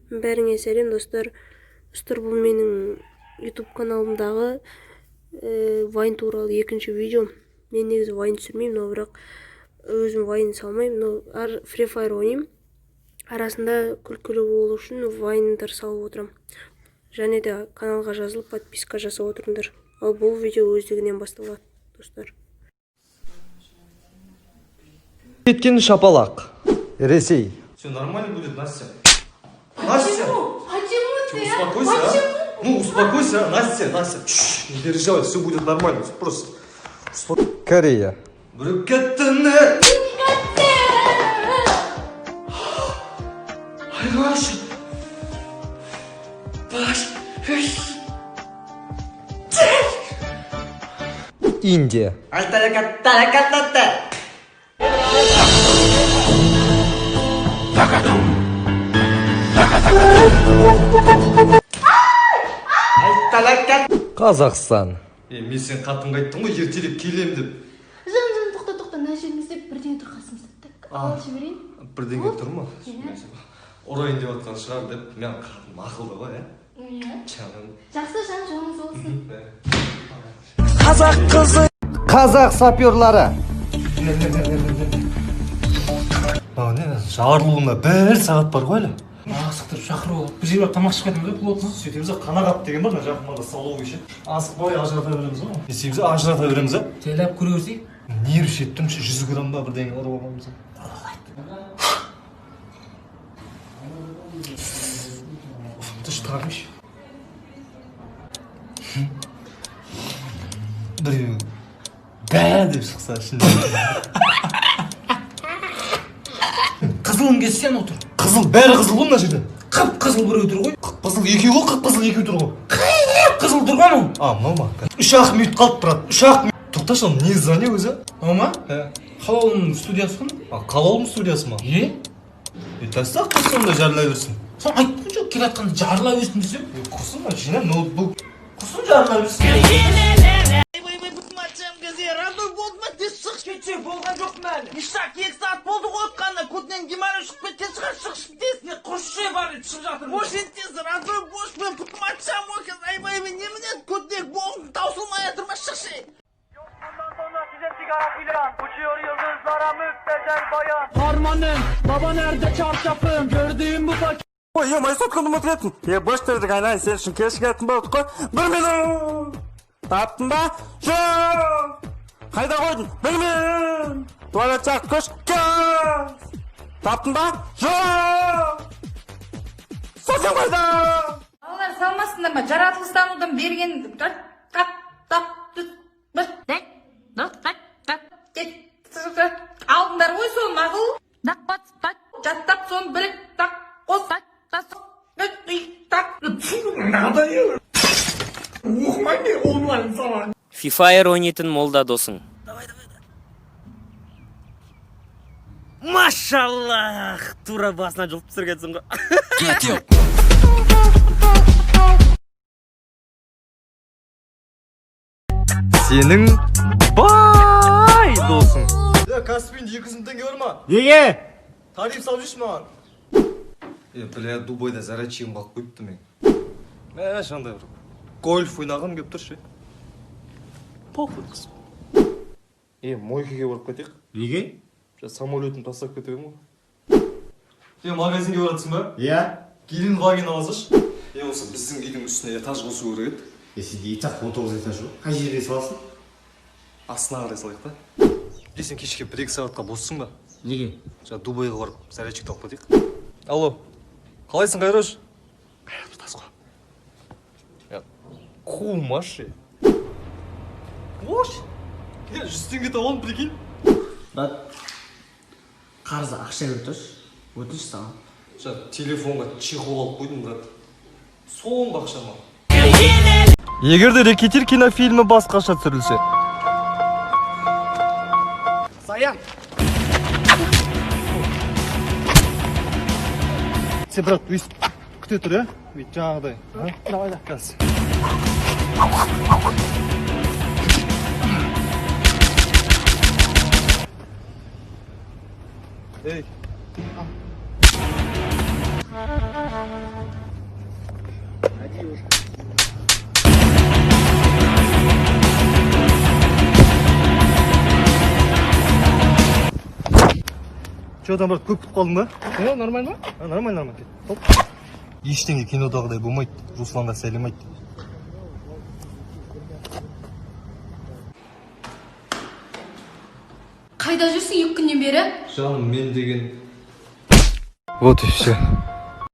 Бәріңе сәлем достар. Достар, бұл менің YouTube каналымдағы Вайн туралы екінші видеом. Мен негізі Вайн түсірмеймін, но бірақ өзім Вайн салмаймын. Free Fire ойнаймын. Арасында күлкілі болу үшін Вайндар салып отырам. Және де каналға жазылып подписка жасап отырыңдар. Ал бұл видео өздігінен басталады, достар. Кеткен шапалақ. Ресей. Все нормально будет, Настя. Настя! Почему ты? Успокойся, а? Ну, успокойся, Настя. Не переживай, все будет нормально. Просто Корея. Брюкеттене! Айваш! Баш! Индия. Қазақстан. Мен сен қатынға айттым ғой, ертелеп келем деп. Жан, тоқта, мына жерімізде бірдеңе тұрғасын. Алып жіберейін. Бірдеңе тұр ма? Ұрайын деп жатқан шығар деп, мен қатыным ақылды ғой, Жақсы, жан, жолыңыз болсын. Қазақ қызы. Қазақ саперлары. Жарылуына 1 сағат бар ғой әлі. Асықтырып шақыру бір жерге тамақ ішіп кетеміз ғой, плотно. Сөйтеміз, қанағат деген бар, жақында салу ше. Асық бой ажырата береміз ғой. Есеміз ажырата береміз, а? Телеп көре берсек. Нерв шеттім, 100 грамм ба бірдеңе ұрып аламыз. Ты что травишь? Біреу бә деп шықса ішінде. Қызылын кессен отыр. Қызыл, бәрі қызыл ғой мына жерде. Қып-қызыл біреу тұр ғой. Қып-қызыл екеу ғой, қып-қызыл екеу тұр ғой. Қызыл тұрған ол. Мынау ма? 3-ақ минут қалып тұрады. 3-ақ минут. Тоқташы, оны не звоне өзі? О ма? Қалауының студиясы ғой. Қалауының студиясы ма? Тастақ та сонда жарылай берсін. Сон айттың жоқ, келе жатқанда жарыла берсін десем. Құрсын ба, жинап ноутбук. Құрсын жарылай берсін. Keçer bolgan жоқ мәлі. Ишак 2 saat болды қойыққанда, көтінен геморрой шығып кеткен шығар, шығып тесіне қошшы бар еді шығып жатыр. Бош ентесір, азыр бош мен пұтым атшам өкіз, айбаймен неменен көтінен боғын таусылмай атырма шықшы. Bundan sonra size sigara filan, uçuyor yıldızlara müptezel bayan. Harmanım, baba nerede çarşafım, gördüğüm bu paket. Ой, ё-моё, сотканы ұмытып еттім. Бош тердік айналайын, сен үшін кешік еттім болдық қой. 1 минут! Таптың ба? Жоқ! Қайда қойдың? 1 минут! Туалет жақты көш, кәс! Таптың ба? Жоқ! Сосын қайда? Балалар салмасындар ма? Жаратылыстанудан берген алдыңдар ғой сол мағыл. Жаттап соны біліп қос. Free Fire ойнайтын молда досың. Машаллах! Тура басына жылып түсіргенсің ғой. Сенің бай досың. Каспийінде 200 теңге бар ма? Неге? Тариф салып жүрші маған. Бля, Дубайда зарачиым қалып қойыпты мен. Шандай бір гольф ойнаған кеп тұршы. Похуй қыз. Мойкеге барып кетейік. Неге? Самолетін тастап кетемін ғой. Магазинге баратсың ба? Келін ваген аласыш. Осы біздің үйдің үстіне этаж қосу керек еді. Сенде етақ 19 этаж жоқ. Қай жерге саласың? Астына қарай салайық та. Сен кешке 1-2 сағатқа боссың ба? Неге? Дубайға барып зарядчик алып кетейік. Алло, қалайсың Қайрош? Қайрат тұтас қой. Қумашы. Ош! 100 теңге табалым, прикинь. Брат, қарызы ақша өтіш. Өтіш саған. Телефонға чехол алып қойдым, брат. Соңғы ақшама. Егерде Рекетир кинофильмі басқаша түсірілсе. Саян! Сен, брат, өйстіп күте тұр, Ведь жаңағыдай. Давай да. Қазір. Эй. Че там брат, көп күтіп қалдың ба? Нормально ма? Нормально, нормально. Топ. Ештеңе кинодағыдай болмайды. Русланға сәлем айт. Қайда жүрсің 2 күннен бері? Жаным, мен деген... Вот и все.